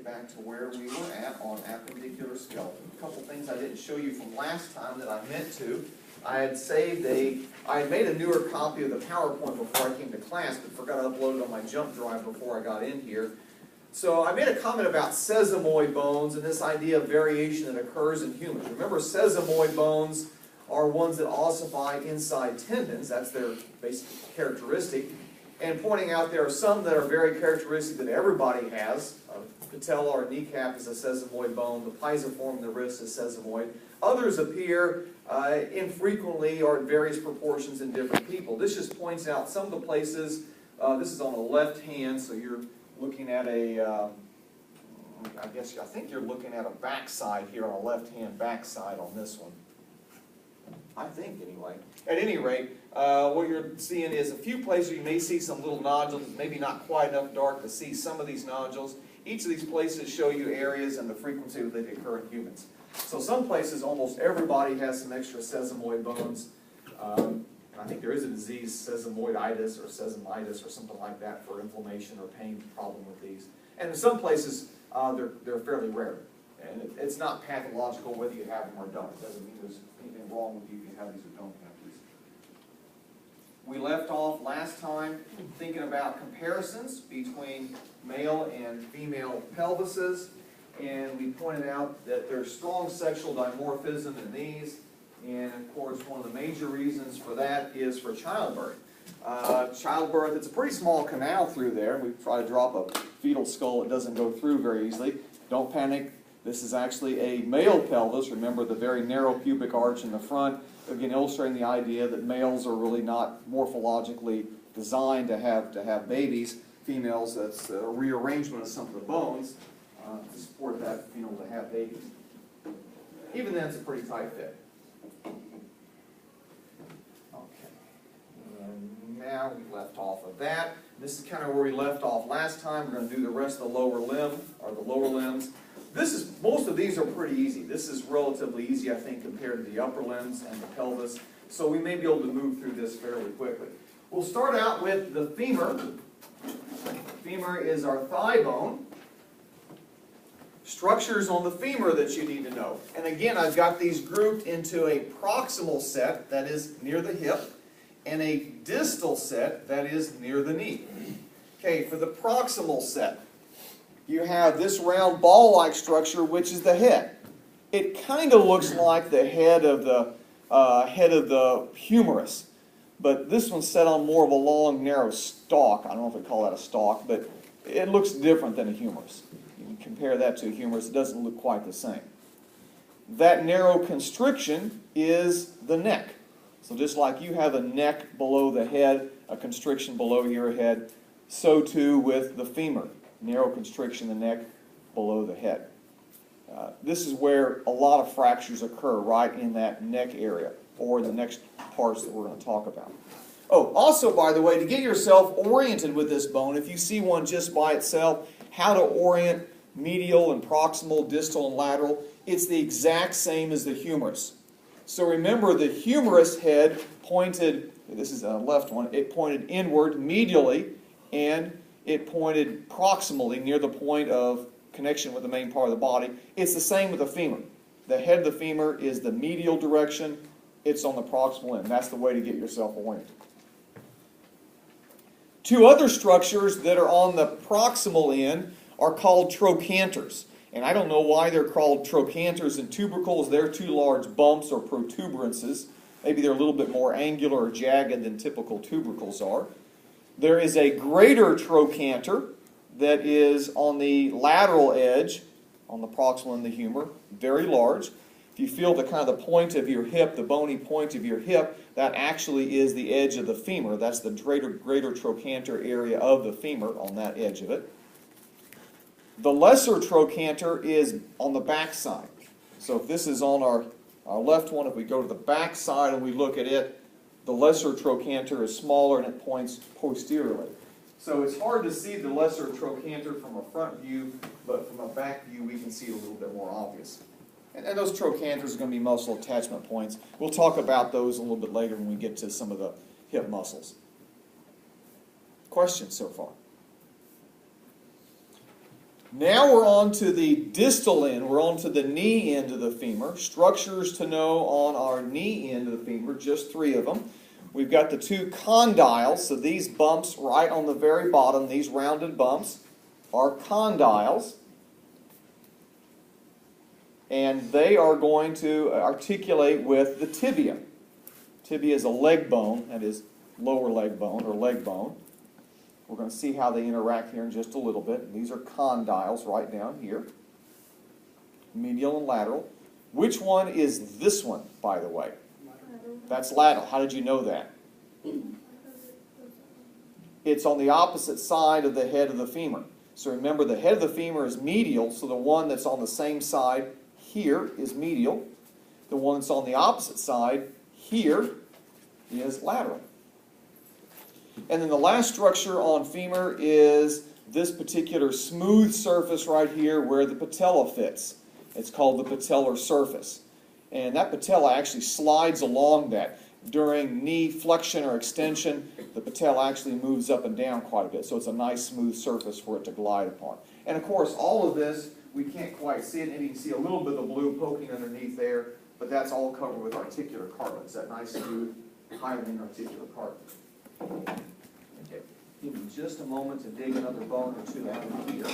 back to where we were at on appendicular skeleton. A couple things I didn't show you from last time that I meant to. I had made a newer copy of the PowerPoint before I came to class, but forgot to upload it on my jump drive before I got in here. So I made a comment about sesamoid bones and this idea of variation that occurs in humans. Remember, sesamoid bones are ones that ossify inside tendons. That's their basic characteristic. And pointing out there are some that are very characteristic that everybody has. Patella or kneecap is a sesamoid bone. The pisiform in the wrist is sesamoid. Others appear infrequently or in various proportions in different people. This just points out some of the places. This is on the left hand, so you're looking at a, I think you're looking at a backside here on a left-hand backside on this one. I think, anyway. At any rate, what you're seeing is a few places you may see some little nodules, maybe not quite enough dark to see some of these nodules. Each of these places show you areas and the frequency that they occur in humans. So some places, almost everybody has some extra sesamoid bones. I think there is a disease, sesamoiditis or sesamitis or something like that for inflammation or pain problem with these. And in some places, they're fairly rare. And it's not pathological whether you have them or don't. It doesn't mean there's anything wrong with you if you have these or don't have these. We left off last time thinking about comparisons between male and female pelvises. And we pointed out that there's strong sexual dimorphism in these. And of course, one of the major reasons for that is for childbirth. Childbirth, it's a pretty small canal through there. We try to drop a fetal skull, it doesn't go through very easily. Don't panic. This is actually a male pelvis. Remember the very narrow pubic arch in the front. Again, illustrating the idea that males are really not morphologically designed to have babies. Females, that's a rearrangement of some of the bones to support that, to have babies. Even then, it's a pretty tight fit. Okay. And now we left off of that. This is kind of where we left off last time. We're going to do the rest of the lower limb, or the lower limbs. Most of these are pretty easy. This is relatively easy, I think, compared to the upper limbs and the pelvis. So we may be able to move through this fairly quickly. We'll start out with the femur. Femur is our thigh bone. Structures on the femur that you need to know. And again, I've got these grouped into a proximal set, that is near the hip, and a distal set, that is near the knee. Okay, for the proximal set, you have this round ball-like structure, which is the head. It kind of looks like the head of the humerus, but this one's set on more of a long, narrow stalk. I don't know if we call that a stalk, but it looks different than a humerus. You can compare that to a humerus; it doesn't look quite the same. That narrow constriction is the neck. So just like you have a neck below the head, a constriction below your head, so too with the femur. Narrow constriction in the neck below the head. This is where a lot of fractures occur, right in that neck area, or the next parts that we're going to talk about. Oh, also, by the way, to get yourself oriented with this bone, if you see one just by itself, how to orient medial and proximal, distal and lateral, it's the exact same as the humerus. So remember, the humerus head pointed, this is the left one, it pointed inward medially, and it pointed proximally near the point of connection with the main part of the body. It's the same with the femur. The head of the femur is the medial direction. It's on the proximal end. That's the way to get yourself oriented. Two other structures that are on the proximal end are called trochanters. And I don't know why they're called trochanters and tubercles. They're two large bumps or protuberances. Maybe they're a little bit more angular or jagged than typical tubercles are. There is a greater trochanter that is on the lateral edge, on the proximal end of the humor, very large. If you feel the kind of the point of your hip, the bony point of your hip, that actually is the edge of the femur. That's the greater trochanter area of the femur on that edge of it. The lesser trochanter is on the back side. So if this is on our left one, if we go to the back side and we look at it, the lesser trochanter is smaller and it points posteriorly. So it's hard to see the lesser trochanter from a front view, but from a back view we can see it a little bit more obvious. And those trochanters are going to be muscle attachment points. We'll talk about those a little bit later when we get to some of the hip muscles. Questions so far? Now we're on to the distal end. We're on to the knee end of the femur. Structures to know on our knee end of the femur, just 3 of them. We've got the 2 condyles, so these bumps right on the very bottom, these rounded bumps, are condyles. And they are going to articulate with the tibia. Tibia is a leg bone, that is lower leg bone or leg bone. We're going to see how they interact here in just a little bit. These are condyles right down here. Medial and lateral. Which one is this one, by the way? That's lateral. How did you know that? It's on the opposite side of the head of the femur. So remember, the head of the femur is medial, so the one that's on the same side here is medial. The one that's on the opposite side here is lateral. And then the last structure on femur is this particular smooth surface right here where the patella fits. It's called the patellar surface. And that patella actually slides along that. During knee flexion or extension, the patella actually moves up and down quite a bit. So it's a nice smooth surface for it to glide upon. And of course, all of this, we can't quite see it, and you can see a little bit of the blue poking underneath there, but that's all covered with articular cartilage, that nice smooth, hyaline articular cartilage. Okay. Give me just a moment to dig another bone or 2 out of here.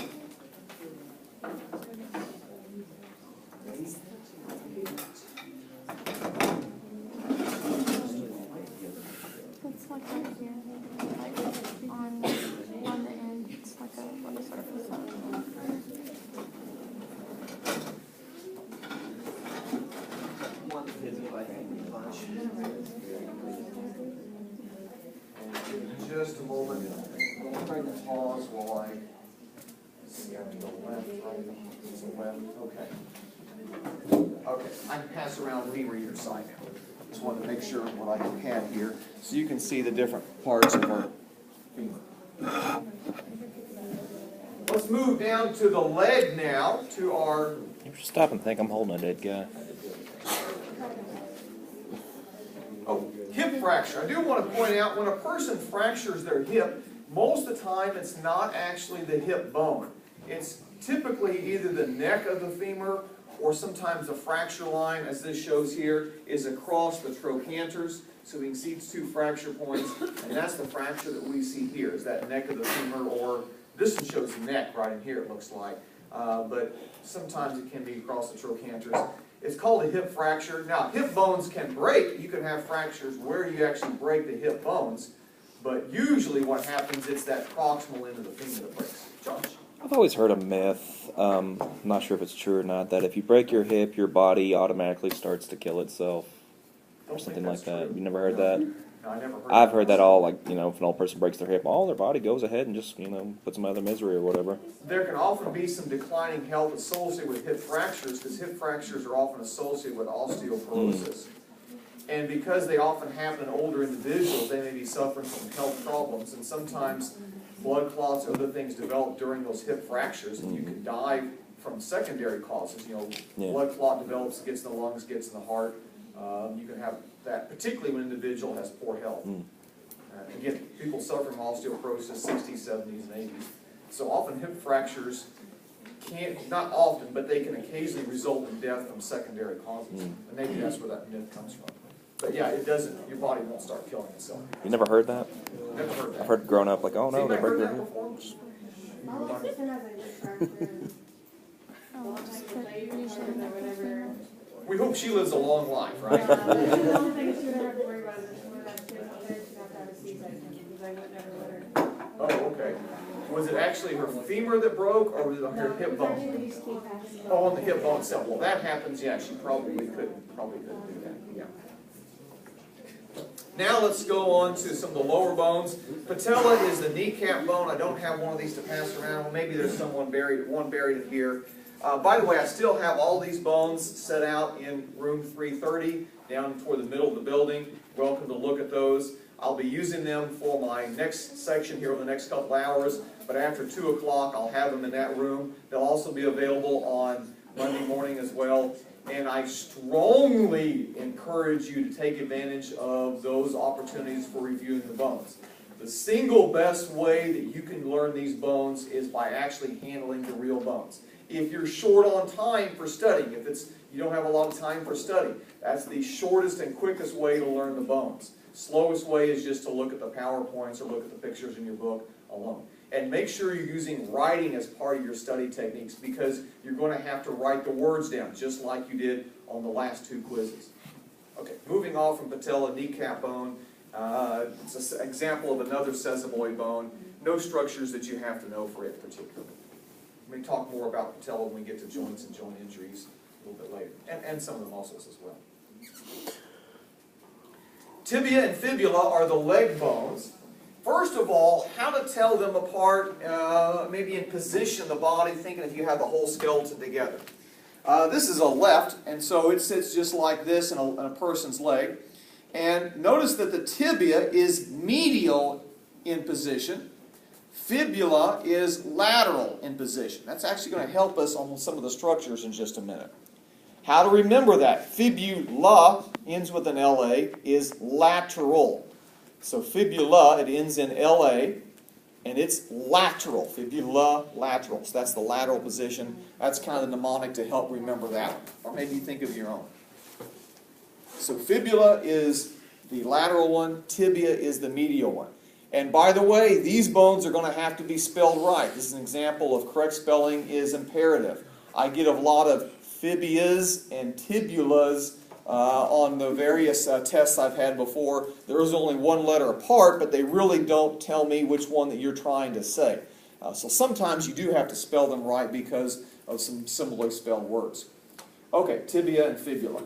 It's like right here, like on the end, it's like a surface of One pivot, I think, bunch. In just a moment, I'm going to pause while I see. I have to go left, right, it's a left, okay. Okay, I can pass around femur either side now. Just wanted to make sure what I have here, so you can see the different parts of our femur. Let's move down to the leg now, to our... You should stop and think I'm holding a dead guy. Oh, hip fracture. I do want to point out, when a person fractures their hip, most of the time it's not actually the hip bone. It's typically either the neck of the femur, or sometimes the fracture line, as this shows here, is across the trochanters. So we can see 2 fracture points, and that's the fracture that we see here, is that neck of the femur, or this one shows neck right in here, it looks like. But sometimes it can be across the trochanters. It's called a hip fracture. Now, hip bones can break. You can have fractures where you actually break the hip bones, but usually what happens, it's that proximal end of the femur that breaks. Josh? I've always heard a myth, I'm not sure if it's true or not, that if you break your hip, your body automatically starts to kill itself, or something like that. You never heard that? No, I never heard I've heard that all, like, you know, if an old person breaks their hip, all their body goes ahead and just, you know, puts them out of their misery or whatever. There can often be some declining health associated with hip fractures, because hip fractures are often associated with osteoporosis. And because they often happen in older individuals, they may be suffering from health problems, and sometimes blood clots or other things develop during those hip fractures, and you can die from secondary causes. You know, blood clot develops, gets in the lungs, gets in the heart. You can have that, particularly when an individual has poor health. Again, people suffer from osteoporosis 60s, 70s, and 80s. So often hip fractures can't, not often, but they can occasionally result in death from secondary causes. And maybe that's where that myth comes from. But yeah, it doesn't, your body won't start killing itself. You never heard that? Never heard that. I've heard growing up, like, oh no, they break their hip. oh, just put usually We hope she lives a long life, right? The only thing she would have to worry about is if she would have kids out there, she'd have to have a C-section, because I would never let her. Oh, okay. Was it actually her femur that broke, or was it her hip bone? Oh, on the hip bone itself. Well, that happens, yeah, she probably couldn't do that, yeah. Now let's go on to some of the lower bones. Patella is the kneecap bone. I don't have one of these to pass around. Maybe there's one buried in here. By the way, I still have all these bones set out in room 330, down toward the middle of the building. Welcome to look at those. I'll be using them for my next section here over the next couple hours, but after 2 o'clock I'll have them in that room. They'll also be available on Monday morning as well. And I strongly encourage you to take advantage of those opportunities for reviewing the bones. The single best way that you can learn these bones is by actually handling the real bones. If you're short on time for studying, if you don't have a lot of time for study, that's the shortest and quickest way to learn the bones. Slowest way is just to look at the PowerPoints or look at the pictures in your book alone. And make sure you're using writing as part of your study techniques, because you're going to have to write the words down, just like you did on the last 2 quizzes. Okay, moving on from patella kneecap bone. It's an example of another sesamoid bone. No structures that you have to know for it particularly. We may talk more about patella when we get to joints and joint injuries a little bit later, and some of the muscles as well. Tibia and fibula are the leg bones. First of all, how to tell them apart, maybe in position, the body, thinking if you have the whole skeleton together. This is a left, and so it sits just like this in a person's leg. And notice that the tibia is medial in position. Fibula is lateral in position. That's actually going to help us on some of the structures in just a minute. How to remember that? Fibula ends with an LA, is lateral. So fibula, it ends in LA, and it's lateral. Fibula, lateral. So that's the lateral position. That's kind of the mnemonic to help remember that. Or maybe you think of your own. So fibula is the lateral one. Tibia is the medial one. And by the way, these bones are going to have to be spelled right. This is an example of correct spelling is imperative. I get a lot of fibias and tibulas on the various tests I've had before. There is only one letter apart, but they really don't tell me which one that you're trying to say. So sometimes you do have to spell them right because of some similarly spelled words. Okay, tibia and fibula.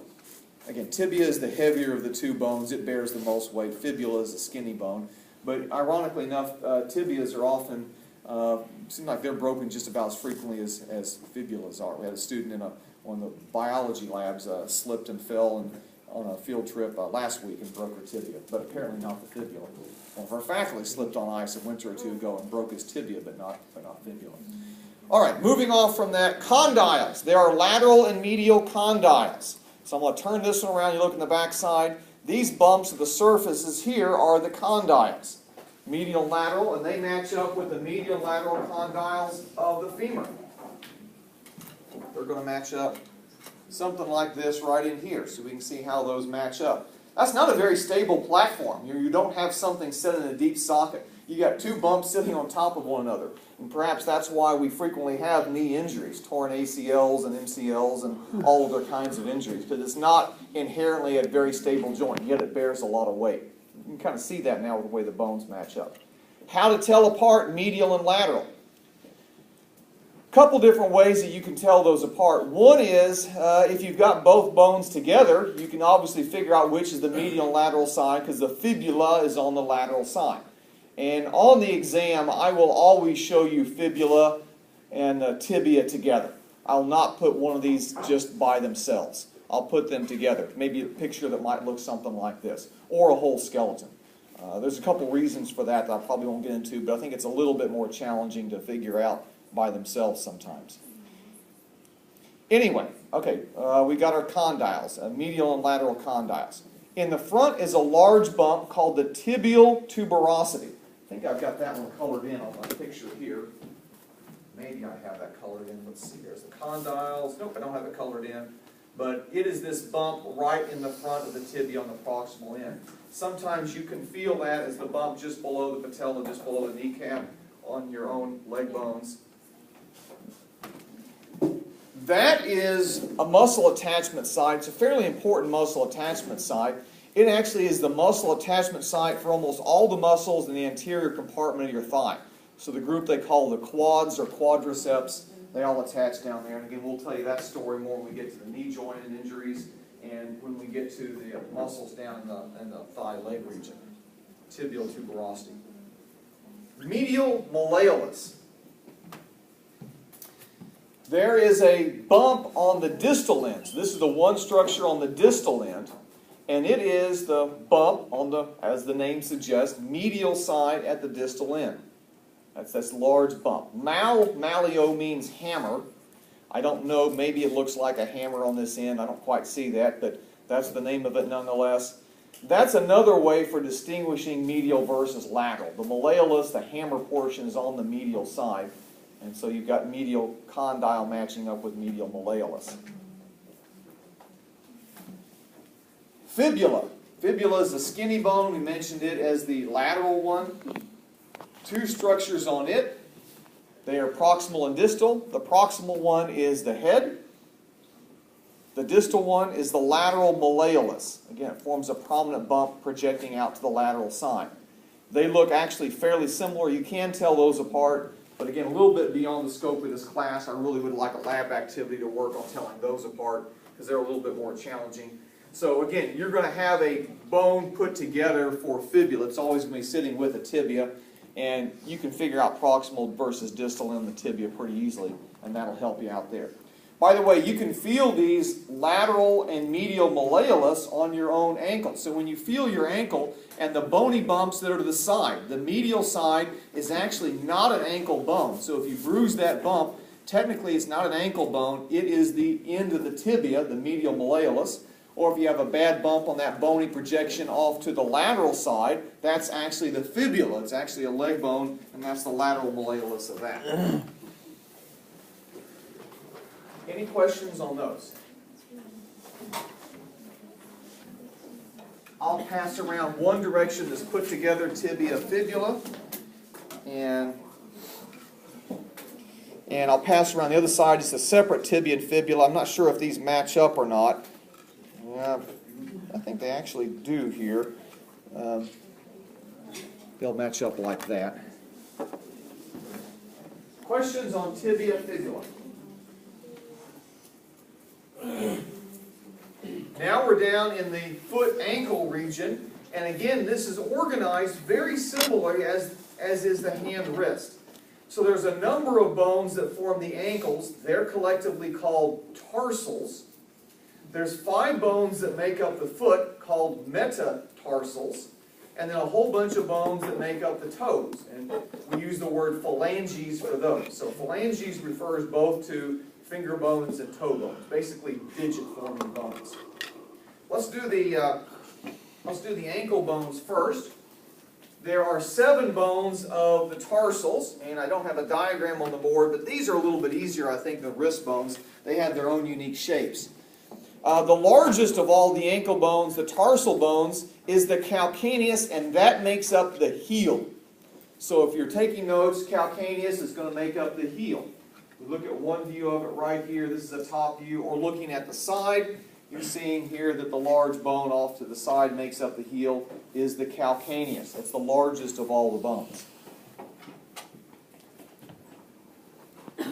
Again, tibia is the heavier of the 2 bones. It bears the most weight. Fibula is a skinny bone. But ironically enough, tibias are often, seem like they're broken just about as frequently as fibulas are. We had a student in one of the biology labs slipped and fell on a field trip last week and broke her tibia, but apparently not the fibula. One of our faculty slipped on ice a winter or 2 ago and broke his tibia, but not fibula. All right, moving on from that, condyles. There are lateral and medial condyles. So I'm going to turn this one around. You look in the back side. These bumps of the surfaces here are the condyles. Medial and lateral, and they match up with the medial and lateral condyles of the femur. They're going to match up something like this right in here, so we can see how those match up. That's not a very stable platform. You don't have something set in a deep socket. You got 2 bumps sitting on top of one another. And perhaps that's why we frequently have knee injuries, torn ACLs and MCLs and all other kinds of injuries, because it's not inherently a very stable joint, yet it bears a lot of weight. You can kind of see that now with the way the bones match up. How to tell apart medial and lateral. Couple different ways that you can tell those apart. One is if you've got both bones together, you can obviously figure out which is the medial and lateral side, because the fibula is on the lateral side. And on the exam, I will always show you fibula and tibia together. I'll not put one of these just by themselves. I'll put them together. Maybe a picture that might look something like this, or a whole skeleton. There's a couple reasons for that I probably won't get into, but I think it's a little bit more challenging to figure out by themselves sometimes. Anyway, okay, we got our condyles, medial and lateral condyles. In the front is a large bump called the tibial tuberosity. I think I've got that one colored in on my picture here. Maybe I have that colored in. Let's see, there's the condyles. Nope, I don't have it colored in. But it is this bump right in the front of the tibia on the proximal end. Sometimes you can feel that as the bump just below the patella, just below the kneecap on your own leg bones. That is a muscle attachment site. It's a fairly important muscle attachment site. It actually is the muscle attachment site for almost all the muscles in the anterior compartment of your thigh. So the group they call the quads or quadriceps, they all attach down there. And again, we'll tell you that story more when we get to the knee joint and injuries and when we get to the muscles down in the thigh leg region. Tibial tuberosity. Medial malleolus. There is a bump on the distal end. So this is the one structure on the distal end. And it is the bump on the, as the name suggests, medial side at the distal end. That's this large bump. Maleo means hammer. I don't know, maybe it looks like a hammer on this end. I don't quite see that, but that's the name of it nonetheless. That's another way for distinguishing medial versus lateral. The malleolus, the hammer portion, is on the medial side, and so you've got medial condyle matching up with medial malleolus. Fibula. Fibula is a skinny bone. We mentioned it as the lateral one. Two structures on it. They are proximal and distal. The proximal one is the head. The distal one is the lateral malleolus. Again, it forms a prominent bump projecting out to the lateral side. They look actually fairly similar. You can tell those apart, but again, a little bit beyond the scope of this class. I really would like a lab activity to work on telling those apart because they're a little bit more challenging. So again, you're going to have a bone put together for fibula. It's always going to be sitting with a tibia, and you can figure out proximal versus distal in the tibia pretty easily, and that'll help you out there. By the way, you can feel these lateral and medial malleolus on your own ankle. So when you feel your ankle and the bony bumps that are to the side, the medial side is actually not an ankle bone. So if you bruise that bump, technically it's not an ankle bone. It is the end of the tibia, the medial malleolus. Or if you have a bad bump on that bony projection off to the lateral side, that's actually the fibula. It's actually a leg bone, and that's the lateral malleolus of that. Any questions on those? I'll pass around one direction that's put together tibia fibula, and I'll pass around the other side just a separate tibia and fibula. I'm not sure if these match up or not. Yeah, I think they actually do here. They'll match up like that. Questions on tibia fibula? Now we're down in the foot-ankle region, and again, this is organized very similarly as is the hand-wrist. So there's a number of bones that form the ankles. They're collectively called tarsals. There's 5 bones that make up the foot called metatarsals, and then a whole bunch of bones that make up the toes. And we use the word phalanges for those. So phalanges refers both to finger bones and toe bones, basically digit-forming bones. Let's do the ankle bones first. There are 7 bones of the tarsals, and I don't have a diagram on the board, but these are a little bit easier, I think, than wrist bones. They have their own unique shapes. The largest of all the ankle bones, the tarsal bones, is the calcaneus, and that makes up the heel. So if you're taking notes, calcaneus is going to make up the heel. We look at one view of it right here. This is a top view. Or looking at the side, you're seeing here that the large bone off to the side makes up the heel is the calcaneus. That's the largest of all the bones.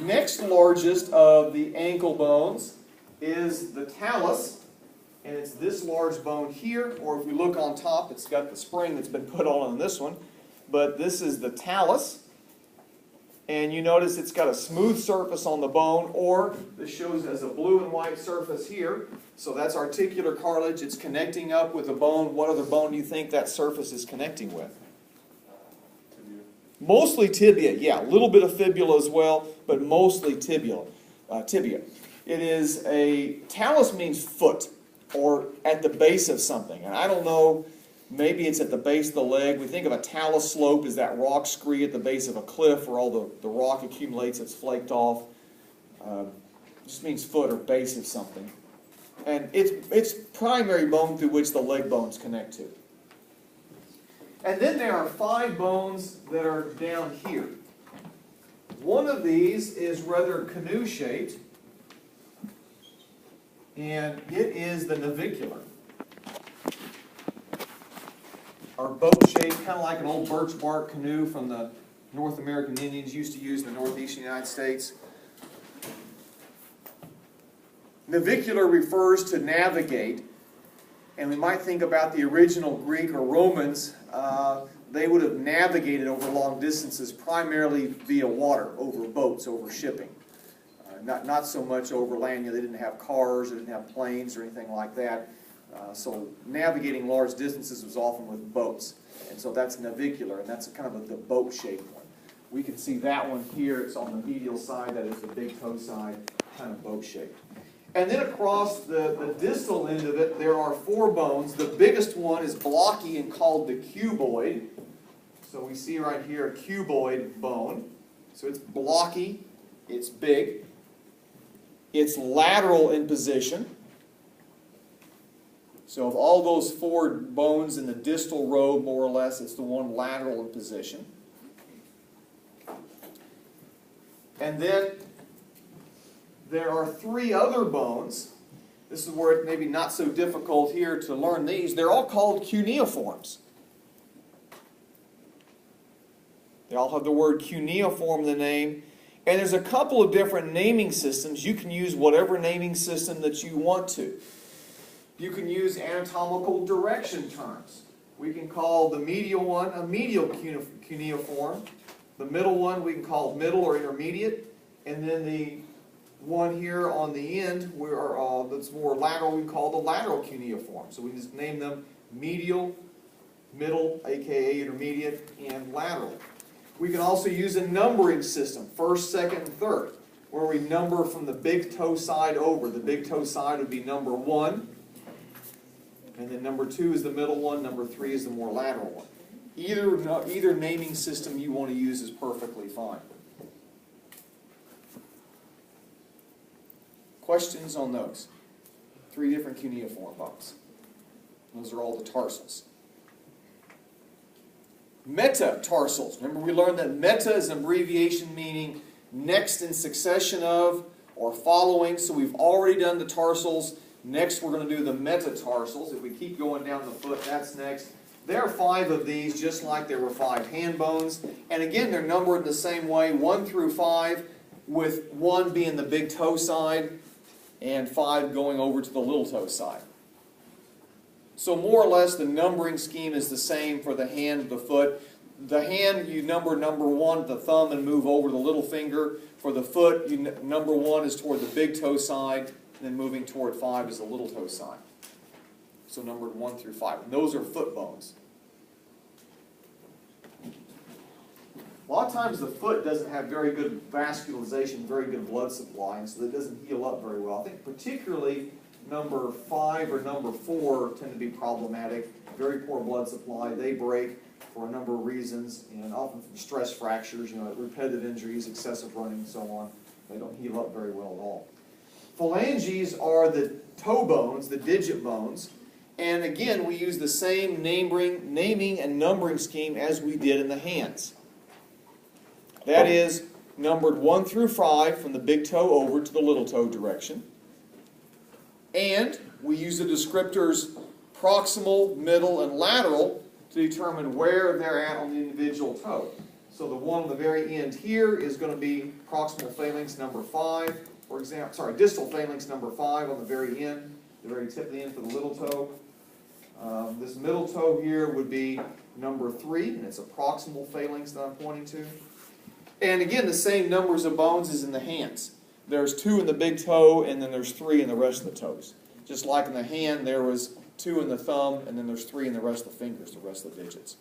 Next largest of the ankle bones is the talus, and it's this large bone here, or if we look on top, it's got the spring that's been put on this one, but this is the talus, and you notice it's got a smooth surface on the bone, or this shows as a blue and white surface here, so that's articular cartilage. It's connecting up with a bone. What other bone do you think that surface is connecting with? Tibia. Mostly tibia, yeah, a little bit of fibula as well, but mostly tibia. It is a, talus means foot, or at the base of something. And I don't know, maybe it's at the base of the leg. We think of a talus slope as that rock scree at the base of a cliff where all the rock accumulates, it's flaked off. It just means foot or base of something. And it's primary bone through which the leg bones connect to. And then there are 5 bones that are down here. One of these is rather canoe-shaped, and it is the navicular. Or boat-shaped, kind of like an old birch bark canoe from the North American Indians used to use in the northeastern United States. Navicular refers to navigate, and we might think about the original Greek or Romans. They would have navigated over long distances primarily via water, over boats, over shipping. Not so much over land. They didn't have cars, they didn't have planes or anything like that. So navigating large distances was often with boats. And so that's navicular, and that's kind of the boat-shaped one. We can see that one here. It's on the medial side. That is the big toe side, kind of boat-shaped. And then across the distal end of it, there are 4 bones. The biggest one is blocky and called the cuboid. So we see right here a cuboid bone. So it's blocky, it's big, it's lateral in position. So of all those 4 bones in the distal row, more or less, it's the one lateral in position. And then there are 3 other bones. This is where it may be not so difficult here to learn these. They're all called cuneiforms. They all have the word cuneiform in the name. And there's a couple of different naming systems. You can use whatever naming system that you want to. You can use anatomical direction terms. We can call the medial one a medial cuneiform. The middle one we can call middle or intermediate. And then the one here on the end that's more lateral we call the lateral cuneiform. So we just name them medial, middle, aka intermediate, and lateral. We can also use a numbering system, first, second, and third, where we number from the big toe side over. The big toe side would be number 1, and then number 2 is the middle one, number 3 is the more lateral one. Either naming system you want to use is perfectly fine. Questions on those? 3 different cuneiform bones. Those are all the tarsals. Metatarsals. Remember we learned that meta is an abbreviation meaning next in succession of or following. So we've already done the tarsals. Next we're going to do the metatarsals. If we keep going down the foot, that's next. There are 5 of these, just like there were 5 hand bones. And again, they're numbered the same way, 1 through 5, with 1 being the big toe side and 5 going over to the little toe side. So more or less the numbering scheme is the same for the hand, the foot. The hand, you number 1, the thumb, and move over the little finger. For the foot, number 1 is toward the big toe side, and then moving toward 5 is the little toe side. So numbered 1 through 5. And those are foot bones. A lot of times the foot doesn't have very good vascularization, very good blood supply, and so it doesn't heal up very well. I think particularly number 5 or number 4 tend to be problematic. Very poor blood supply. They break for a number of reasons, and often from stress fractures, repetitive injuries, excessive running, and so on. They don't heal up very well at all. Phalanges are the toe bones, the digit bones. And again, we use the same naming and numbering scheme as we did in the hands. That is numbered 1 through 5 from the big toe over to the little toe direction. And we use the descriptors proximal, middle, and lateral to determine where they're at on the individual toe. So the one on the very end here is going to be proximal phalanx number 5, for example, distal phalanx number 5 on the very end, the very tip of the end for the little toe. This middle toe here would be number 3, and it's a proximal phalanx that I'm pointing to. And again, the same numbers of bones as in the hands. There's 2 in the big toe, and then there's 3 in the rest of the toes. Just like in the hand, there was 2 in the thumb, and then there's 3 in the rest of the fingers, the rest of the digits.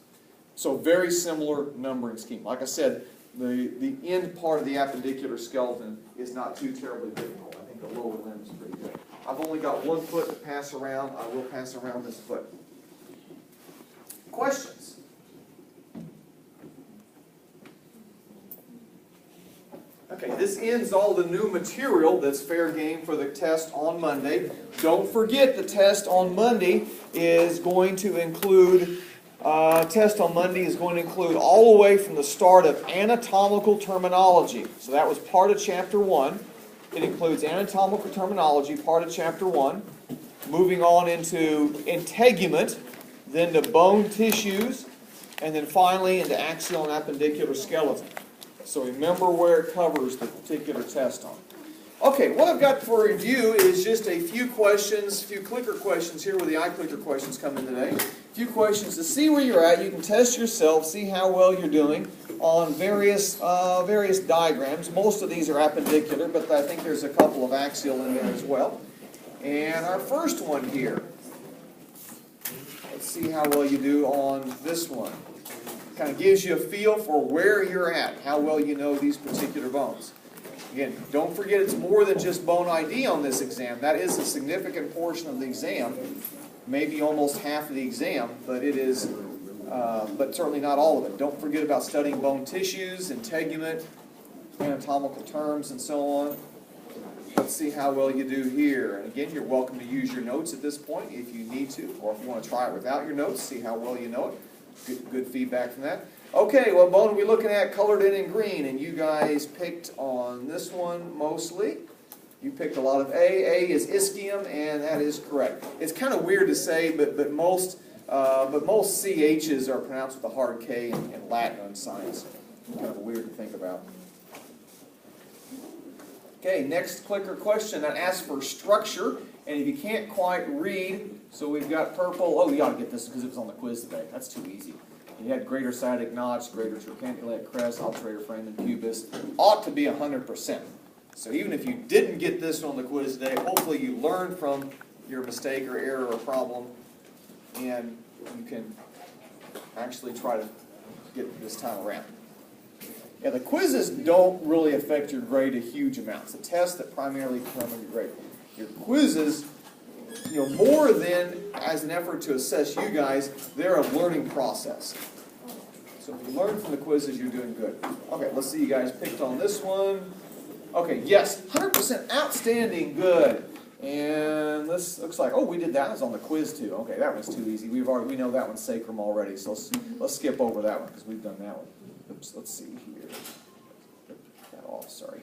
So very similar numbering scheme. Like I said, the end part of the appendicular skeleton is not too terribly difficult. I think the lower limb is pretty good. I've only got 1 foot to pass around. I will pass around this foot. Questions? Okay, this ends all the new material that's fair game for the test on Monday. Don't forget the test on Monday is going to include all the way from the start of anatomical terminology. So that was part of Chapter 1. It includes anatomical terminology, part of Chapter 1. Moving on into integument, then to bone tissues, and then finally into axial and appendicular skeleton. So remember where it covers the particular test on. Okay, what I've got for review is just a few questions, a few clicker questions here where the iClicker questions come in today. A few questions to see where you're at. You can test yourself, see how well you're doing on various diagrams. Most of these are appendicular, but I think there's a couple of axial in there as well. And our first one here. Let's see how well you do on this one. Kind of gives you a feel for where you're at, how well you know these particular bones. Again, don't forget it's more than just bone ID on this exam. That is a significant portion of the exam, maybe almost half of the exam, but it is, but certainly not all of it. Don't forget about studying bone tissues, integument, anatomical terms, and so on. Let's see how well you do here. And again, you're welcome to use your notes at this point if you need to, or if you want to try it without your notes, see how well you know it. Good feedback from that. Okay, what bone are we looking at colored in green? And you guys picked on this one mostly. You picked a lot of A. A is ischium, and that is correct. It's kind of weird to say, but most CHs are pronounced with a hard K in Latin and science. Kind of weird to think about. Okay, next clicker question that asks for structure, and if you can't quite read, so we've got purple. Oh, you ought to get this because it was on the quiz today. That's too easy. You had greater sciatic notch, greater trochanteric crest, obturator foramen pubis. Ought to be 100%. So even if you didn't get this on the quiz today, hopefully you learned from your mistake or error or problem, and you can actually try to get this time around. Yeah, the quizzes don't really affect your grade a huge amount. It's a test that primarily determines your grade. Your quizzes, more than as an effort to assess you guys, they're a learning process. So if you learn from the quizzes, you're doing good. Okay, let's see, you guys picked on this one. Okay, yes, 100% outstanding, good. And this looks like, oh, we did that. It was on the quiz too. Okay, that one's too easy. We know that one's sacrum already, so let's skip over that one because we've done that one. Oops, let's see here. Take that off, sorry.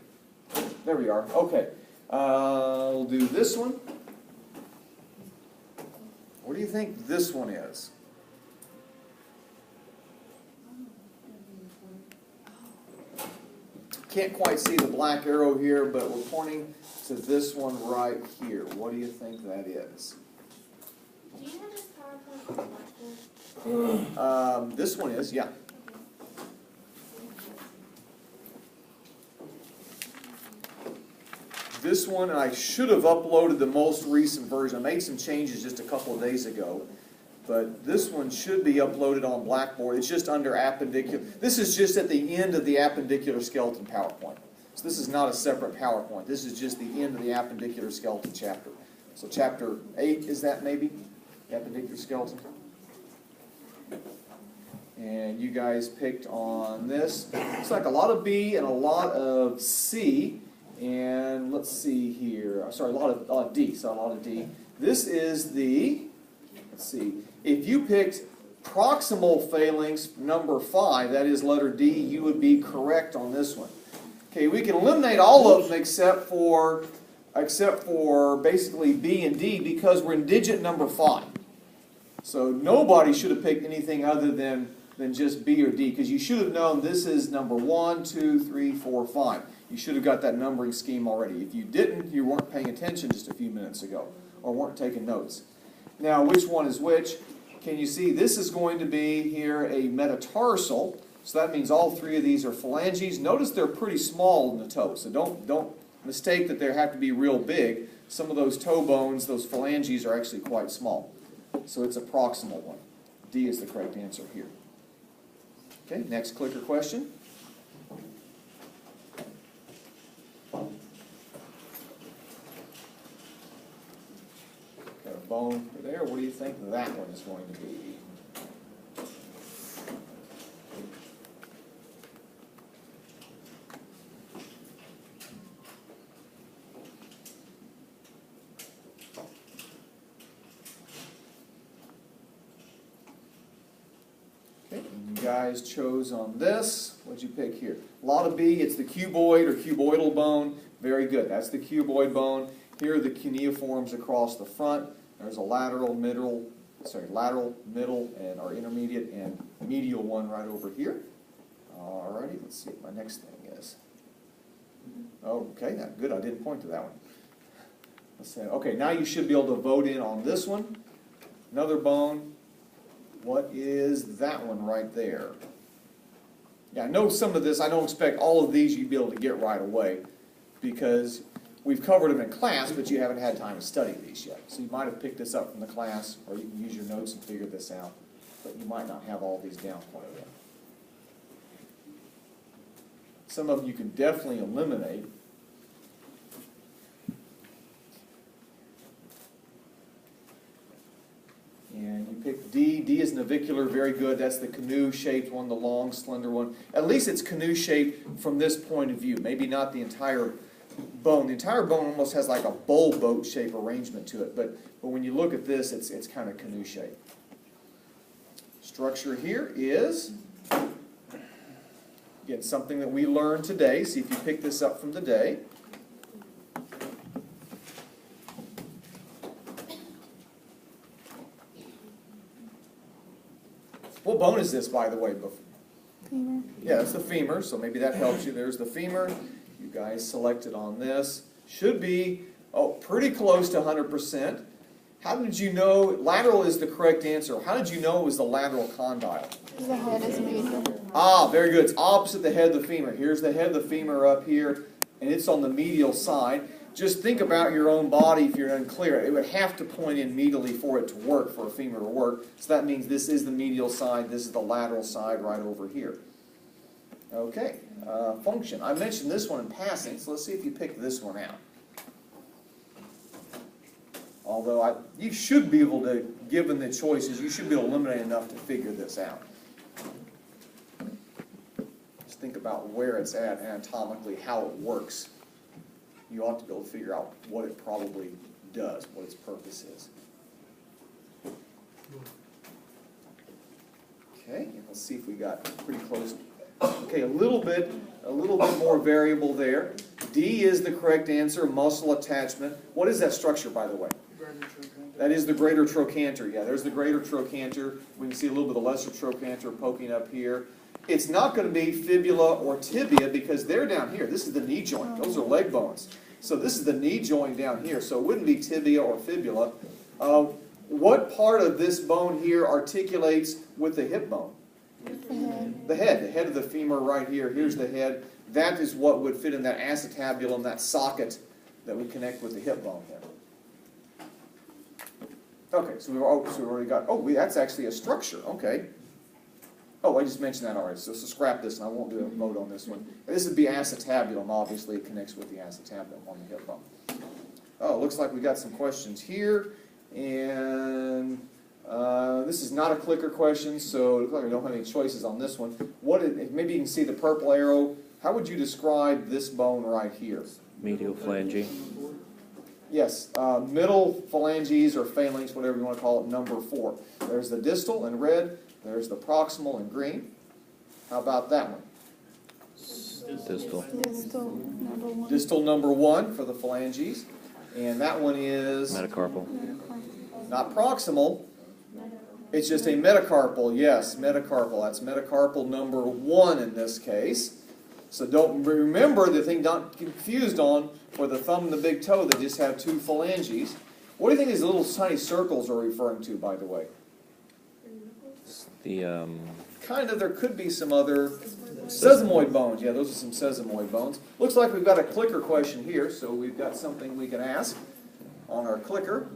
There we are. Okay, we'll do this one. What do you think this one is? Can't quite see the black arrow here, but we're pointing to this one right here. What do you think that is? Do you have this PowerPoint on Blackboard? This one is, yeah. This one, I should have uploaded the most recent version. I made some changes just a couple of days ago. But this one should be uploaded on Blackboard. It's just under appendicular. This is just at the end of the appendicular skeleton PowerPoint. So this is not a separate PowerPoint. This is just the end of the appendicular skeleton chapter. So chapter 8 is that maybe? The appendicular skeleton. And you guys picked on this. Looks like a lot of B and a lot of C. And let's see here. Sorry, a lot of D. So a lot of D. This is the, let's see. If you picked proximal phalanx number 5, that is letter D, you would be correct on this one. Okay, we can eliminate all of them except for basically B and D because we're in digit number 5. So nobody should have picked anything other than just B or D because you should have known this is number 1, 2, 3, 4, 5. You should have got that numbering scheme already. If you didn't, you weren't paying attention just a few minutes ago or weren't taking notes. Now, which one is which? Can you see this is going to be here a metatarsal, so that means all 3 of these are phalanges. Notice they're pretty small in the toe, so don't mistake that they have to be real big. Some of those toe bones, those phalanges, are actually quite small. So it's a proximal one. D is the correct answer here. Okay, next clicker question. Got a bone there. What do you think that one is going to be? Okay, you guys chose on this. What'd you pick here? A lot of B. It's the cuboid or cuboidal bone. Very good. That's the cuboid bone. Here are the cuneiforms across the front. There's a lateral, middle, and our intermediate and medial one right over here. Alrighty, let's see what my next thing is. Okay, good. I didn't point to that one. Let's say, okay, now you should be able to vote in on this one. Another bone. What is that one right there? Yeah, I know some of this. I don't expect all of these you'd be able to get right away because we've covered them in class, but you haven't had time to study these yet. So you might have picked this up from the class, or you can use your notes and figure this out, but you might not have all these down quite yet. Some of them you can definitely eliminate. D is navicular, very good. That's the canoe-shaped one, the long, slender one. At least it's canoe-shaped from this point of view. Maybe not the entire bone. The entire bone almost has like a bowl boat shape arrangement to it, but when you look at this, it's kind of canoe-shaped. Structure here is, again, something that we learned today. See if you pick this up from today. What bone is this, by the way? Femur. Yeah, it's the femur, so maybe that helps you. There's the femur. You guys selected on this. Should be, pretty close to 100%. How did you know lateral is the correct answer? How did you know it was the lateral condyle? Because the head is medial. Ah, very good. It's opposite the head of the femur. Here's the head of the femur up here, and it's on the medial side. Just think about your own body if you're unclear. It would have to point in medially for it to work, for a femur to work. So that means this is the medial side, this is the lateral side right over here. Okay, function. I mentioned this one in passing, so let's see if you pick this one out. Although you should be able to, given the choices, you should be able to eliminate enough to figure this out. Just think about where it's at anatomically, how it works. You ought to be able to figure out what it probably does, what its purpose is. Okay, and let's see if we got pretty close. Okay, a little bit more variable there. D is the correct answer, muscle attachment. What is that structure, by the way? That is the greater trochanter. Yeah, there's the greater trochanter. We can see a little bit of the lesser trochanter poking up here. It's not going to be fibula or tibia because they're down here. This is the knee joint. Those are leg bones. So this is the knee joint down here. So it wouldn't be tibia or fibula. What part of this bone here articulates with the hip bone? The head. The head of the femur right here. Here's the head. That is what would fit in that acetabulum, that socket that would connect with the hip bone there. Okay, so we've already got, that's actually a structure, okay. Oh, I just mentioned that already, so scrap this and I won't do a vote on this one. This would be acetabulum, obviously it connects with the acetabulum on the hip bone. Oh, looks like we got some questions here, and this is not a clicker question, so it looks like we don't have any choices on this one. Maybe you can see the purple arrow. How would you describe this bone right here? Medial phalange. Yes, middle phalanges or phalanx, whatever you want to call it, number 4. There's the distal in red, there's the proximal in green. How about that one? Distal. Distal number 1. Distal number 1 for the phalanges. And that one is Metacarpal. not proximal, it's just a metacarpal. Yes, metacarpal. That's metacarpal number 1 in this case. So don't remember the thing not confused on for the thumb and the big toe, they just have 2 phalanges. What do you think these little tiny circles are referring to, by the way? The Kind of, there could be some other sesamoid bones. Yeah, those are some sesamoid bones. Looks like we've got a clicker question here, so we've got something we can ask on our clicker.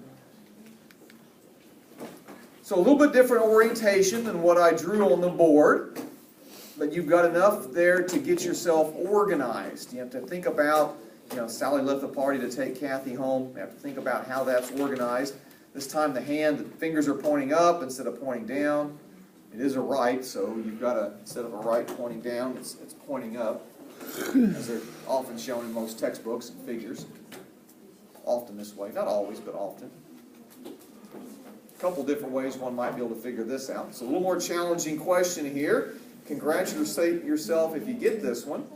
So a little bit different orientation than what I drew on the board, but you've got enough there to get yourself organized. You have to think about, Sally left the party to take Kathy home. You have to think about how that's organized. This time the fingers are pointing up instead of pointing down. It is a right, so you've got instead of a right pointing down, it's pointing up, as they're often shown in most textbooks and figures. Often this way, not always, but often. A couple different ways one might be able to figure this out. It's a little more challenging question here. Congratulate yourself if you get this one.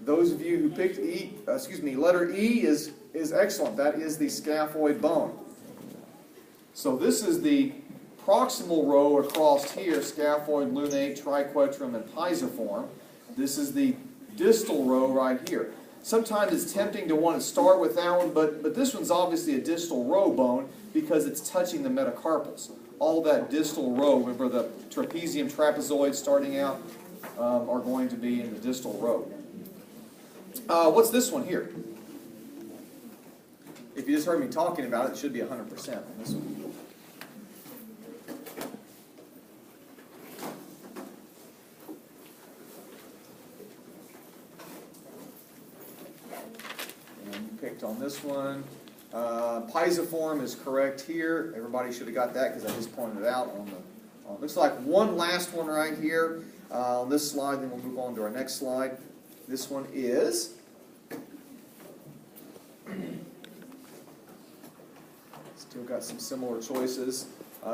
Those of you who picked letter E is excellent. That is the scaphoid bone. So this is the proximal row across here, scaphoid, lunate, triquetrum, and pisiform. This is the distal row right here. Sometimes it's tempting to want to start with that one, but this one's obviously a distal row bone because it's touching the metacarpals. All that distal row, remember the trapezium, trapezoid starting out, are going to be in the distal row. What's this one here? If you just heard me talking about it, it should be 100% on this one. Picked on this one. Pisiform is correct here. Everybody should have got that because I just pointed it out on Looks like one last one right here on this slide, then we'll move on to our next slide. This one is still got some similar choices.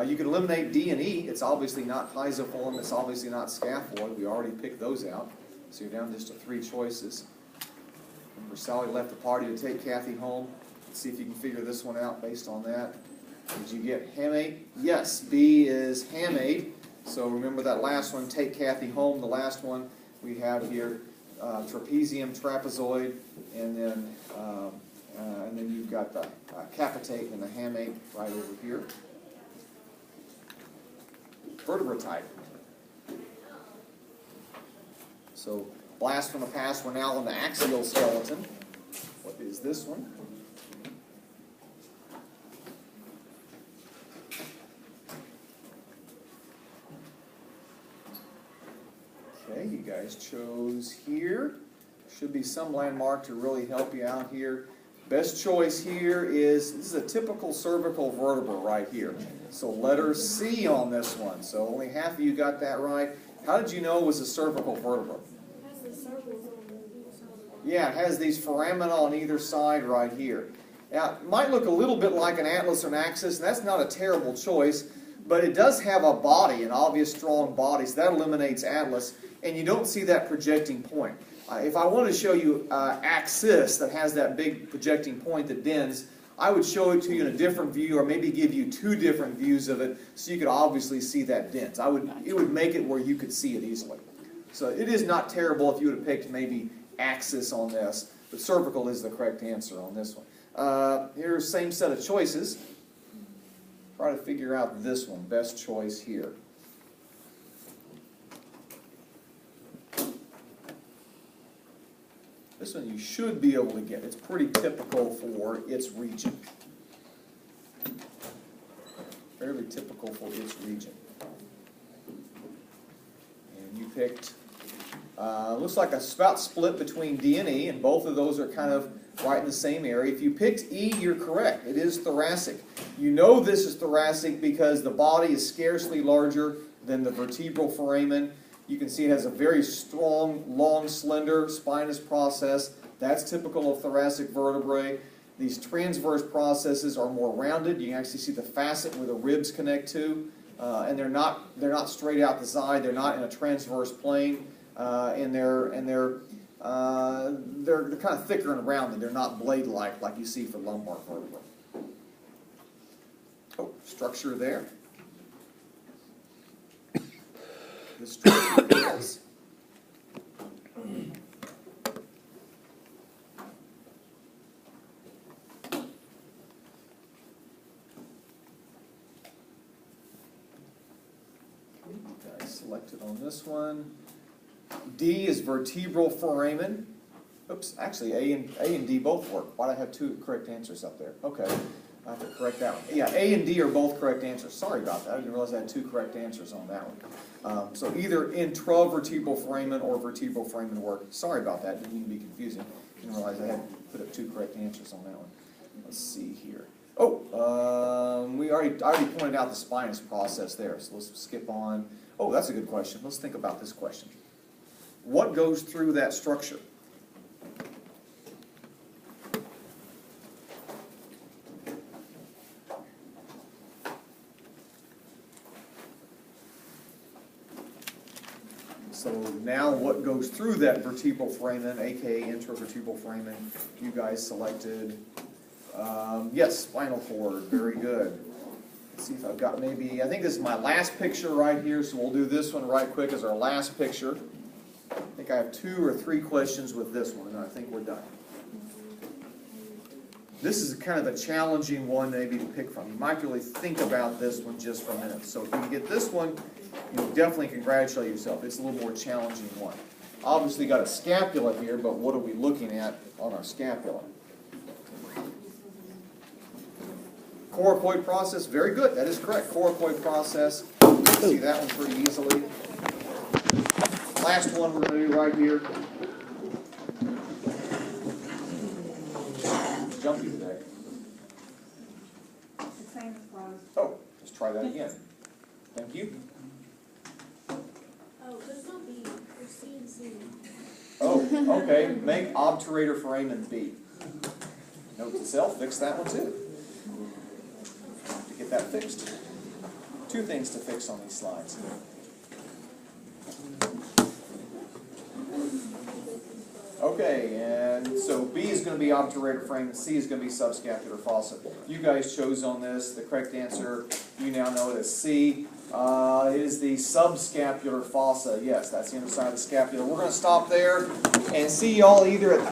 You can eliminate D and E. It's obviously not piezoform. It's obviously not scaphoid. We already picked those out. So you're down just to 3 choices. Remember, Sally left the party to take Kathy home. Let's see if you can figure this one out based on that. Did you get hamate? Yes, B is hamate. So remember that last one, take Kathy home. The last one we have here, trapezium, trapezoid, and then you've got the capitate and the hamate right over here. Vertebra type. So blast from the past, we're now on the axial skeleton. What is this one? Okay, you guys chose here. Should be some landmark to really help you out here. Best choice here is, this is a typical cervical vertebra right here. So letter C on this one. So only half of you got that right. How did you know it was a cervical vertebra? Yeah, it has these foramina on either side right here. Now, it might look a little bit like an atlas or an axis, and that's not a terrible choice, but it does have a body, an obvious strong body, so that eliminates atlas, and you don't see that projecting point. If I wanted to show you axis that has that big projecting point that bends, I would show it to you in a different view, or maybe give you 2 different views of it, so you could obviously see that dent. It would make it where you could see it easily. So it is not terrible if you would have picked maybe axis on this, but cervical is the correct answer on this one. Here's same set of choices. Try to figure out this one, best choice here. This one you should be able to get. It's pretty typical for its region. Fairly typical for its region. And you picked, looks like a about split between D and E, and both of those are kind of right in the same area. If you picked E, you're correct. It is thoracic. You know this is thoracic because the body is scarcely larger than the vertebral foramen. You can see it has a very strong, long, slender spinous process. That's typical of thoracic vertebrae. These transverse processes are more rounded. You can actually see the facet where the ribs connect to, and they're not straight out the side. They're not in a transverse plane, and they're kind of thicker and rounded. They're not blade-like like you see for lumbar vertebrae. Oh, structure there. The structure is selected on this one. D is vertebral foramen. Oops, actually A and D both work. Why do I have 2 correct answers up there? Okay, I have to correct that one. Yeah, A and D are both correct answers. Sorry about that. I didn't realize I had 2 correct answers on that one. So either intravertebral foramen or vertebral foramen work. Sorry about that. Didn't mean to be confusing. Didn't realize I had put up 2 correct answers on that one. Let's see here. Oh, I already pointed out the spinous process there. So let's skip on. Oh, that's a good question. Let's think about this question. What goes through that structure? So now what goes through that vertebral foramen, aka intravertebral foramen, you guys selected, yes, spinal cord, very good. Let's see if I've got maybe, I think this is my last picture right here, so we'll do this one right quick as our last picture. I think I have 2 or 3 questions with this one, and I think we're done. This is kind of a challenging one maybe to pick from. You might really think about this one just for a minute. So if you can get this one, you definitely congratulate yourself. It's a little more challenging one. Obviously got a scapula here, but what are we looking at on our scapula? Coracoid process, very good. That is correct. Coracoid process. You can see that one pretty easily. Last one we're going to do right here. Jumpy today. The claim is closed. Oh, let's try that again. Thank you. Oh, there's no B, there's C and C. Oh, okay, make obturator foramen B. Note to self, fix that one too. To get that fixed. Two things to fix on these slides. Okay, and so B is going to be obturator foramen, C is going to be subscapular fossa. You guys chose on this. The correct answer, you now know it as C. It is the subscapular fossa. Yes, that's the inner side of the scapula. We're going to stop there and see y'all either at